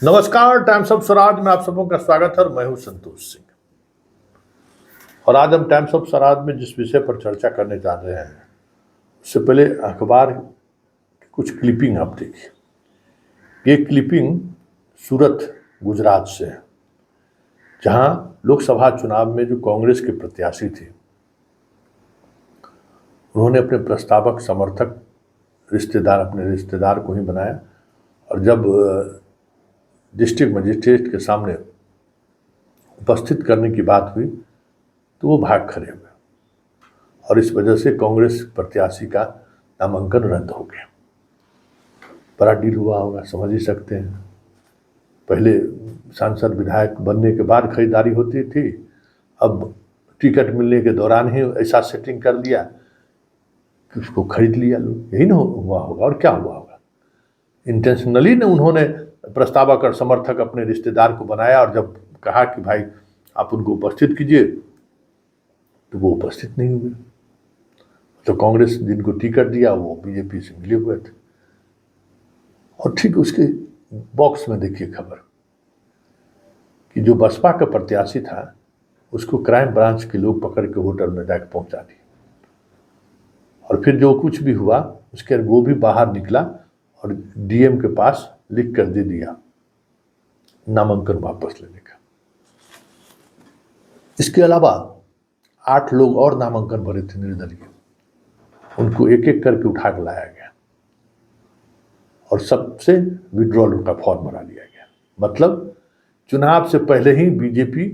नमस्कार, times of Swaraj में आप सबों का स्वागत है और मैं हूं संतोष सिंह। और आज हम टाइम्स ऑफ स्वराज में जिस विषय पर चर्चा करने जा रहे हैं उससे पहले अखबार की कुछ क्लिपिंग आप देखिए। ये क्लिपिंग सूरत गुजरात से है, जहां लोकसभा चुनाव में जो कांग्रेस के प्रत्याशी थे उन्होंने अपने प्रस्तावक समर्थक अपने रिश्तेदार को ही बनाया, और जब डिस्ट्रिक्ट मजिस्ट्रेट के सामने उपस्थित करने की बात हुई तो वो भाग खड़े हुए, और इस वजह से कांग्रेस प्रत्याशी का नामांकन रद्द हो गया। बड़ा डील हुआ होगा, समझ ही सकते हैं। पहले सांसद विधायक बनने के बाद खरीदारी होती थी, अब टिकट मिलने के दौरान ही ऐसा सेटिंग कर लिया कि उसको खरीद लिया लोग। यही ना हुआ होगा, और क्या हुआ होगा। इंटेंशनली ने उन्होंने प्रस्तावक और समर्थक अपने रिश्तेदार को बनाया, और जब कहा कि भाई आप उनको उपस्थित कीजिए तो वो उपस्थित नहीं हुए। तो कांग्रेस जिनको टिकट दिया वो बीजेपी से मिले हुए थे। और ठीक उसके बॉक्स में देखिए खबर कि जो बसपा का प्रत्याशी था उसको क्राइम ब्रांच के लोग पकड़ के होटल में जाकर पहुंचा दिए, और फिर जो कुछ भी हुआ उसके वो भी बाहर निकला और डीएम के पास लिख कर दे दिया नामांकन वापस लेने का। इसके अलावा 8 लोग और नामांकन भरे थे निर्दलीय, उनको एक एक करके उठा कर लाया गया और सबसे विड्रॉल का फॉर्म भरा लिया गया। मतलब चुनाव से पहले ही बीजेपी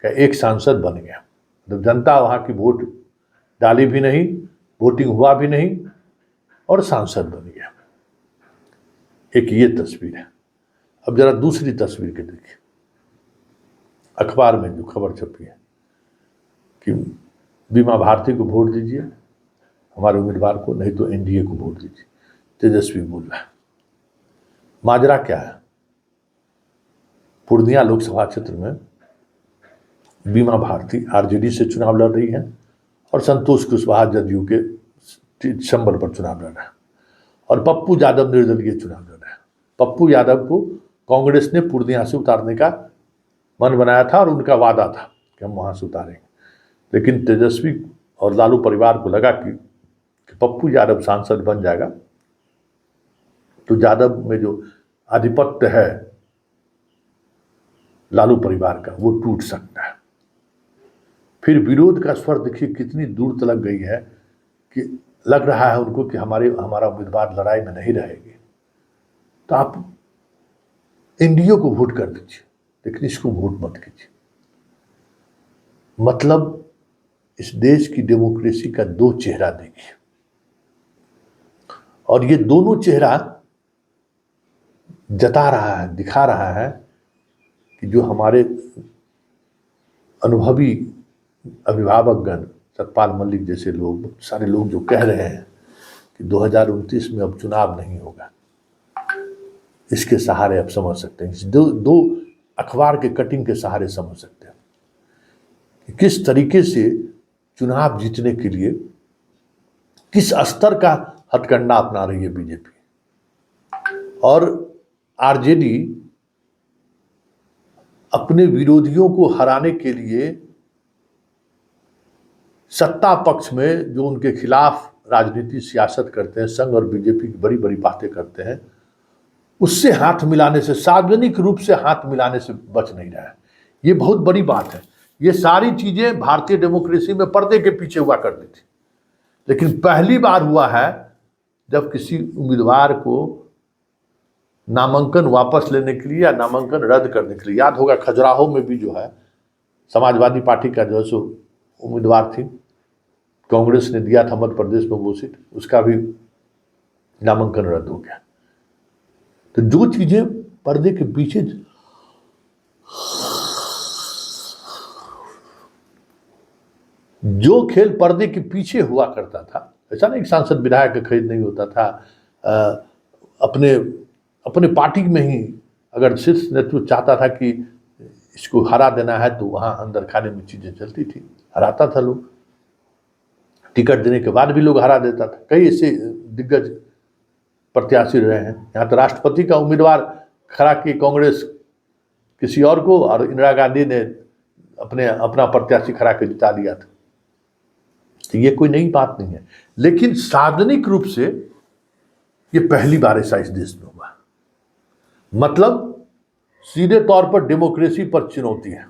का एक सांसद बन गया। मतलब जनता वहां की वोट डाली भी नहीं, वोटिंग हुआ भी नहीं, और सांसद बन गया। एक ये तस्वीर है। अब जरा दूसरी तस्वीर के देखिए। अखबार में जो खबर छपी है कि बीमा भारती को वोट दीजिए, हमारे उम्मीदवार को, नहीं तो एनडीए को वोट दीजिए, तेजस्वी बोल रहा है। माजरा क्या है? पूर्णिया लोकसभा क्षेत्र में बीमा भारती आरजेडी से चुनाव लड़ रही है, और संतोष कुशवाहा जदयू के दिसंबर पर चुनाव लड़ रहा है, और पप्पू यादव निर्दलीय चुनाव लड़ रहा है। पप्पू यादव को कांग्रेस ने पूर्णिया से उतारने का मन बनाया था, और उनका वादा था कि हम वहां से उतारेंगे। लेकिन तेजस्वी और लालू परिवार को लगा कि पप्पू यादव सांसद बन जाएगा तो यादव में जो आधिपत्य है लालू परिवार का वो टूट सकता है। फिर विरोध का स्वर देखिए कितनी दूर तक गई है कि लग रहा है उनको कि हमारा उम्मीदवार लड़ाई में नहीं रहेगी, तो आप एनडीए को वोट कर दीजिए, लेकिन इसको वोट मत कीजिए। मतलब इस देश की डेमोक्रेसी का 2 चेहरा देखिए, और ये दोनों चेहरा जता रहा है, दिखा रहा है कि जो हमारे अनुभवी अभिभावकगण, सतपाल मलिक जैसे लोग, सारे लोग जो कह रहे हैं कि 2029 में अब चुनाव नहीं होगा, इसके सहारे आप समझ सकते हैं। दो अखबार के कटिंग के सहारे समझ सकते हैं कि किस तरीके से चुनाव जीतने के लिए किस स्तर का हथकंडा अपना रही है बीजेपी। और आरजेडी अपने विरोधियों को हराने के लिए सत्ता पक्ष में जो उनके खिलाफ राजनीति सियासत करते हैं, संघ और बीजेपी की बड़ी बड़ी बातें करते हैं, उससे हाथ मिलाने से, सार्वजनिक रूप से हाथ मिलाने से बच नहीं रहा है। ये बहुत बड़ी बात है। ये सारी चीजें भारतीय डेमोक्रेसी में पर्दे के पीछे हुआ करती थी, लेकिन पहली बार हुआ है जब किसी उम्मीदवार को नामांकन वापस लेने के लिए या नामांकन रद्द करने के लिए, याद होगा खजुराहो में भी जो है समाजवादी पार्टी का जो है उम्मीदवार थी, कांग्रेस ने दिया था मध्य प्रदेश में वो सीट, उसका भी नामांकन रद्द हो गया। तो जो चीजें पर्दे के पीछे, जो खेल पर्दे के पीछे हुआ करता था, ऐसा नहीं कि सांसद विधायक का खरीद नहीं होता था। अपने अपने पार्टी में ही अगर शीर्ष नेतृत्व चाहता था कि इसको हरा देना है तो वहां अंदर खाने में चीजें चलती थी, हराता था लोग। टिकट देने के बाद भी लोग हरा देता था। कई ऐसे दिग्गज प्रत्याशी रहे हैं। यहाँ तो राष्ट्रपति का उम्मीदवार खड़ा की कांग्रेस किसी और को, और इंदिरा गांधी ने अपना प्रत्याशी खड़ा कर जिता दिया था। तो ये कोई नई बात नहीं है, लेकिन सार्वजनिक रूप से ये पहली बार ऐसा इस देश में हुआ। मतलब सीधे तौर पर डेमोक्रेसी पर चुनौती है।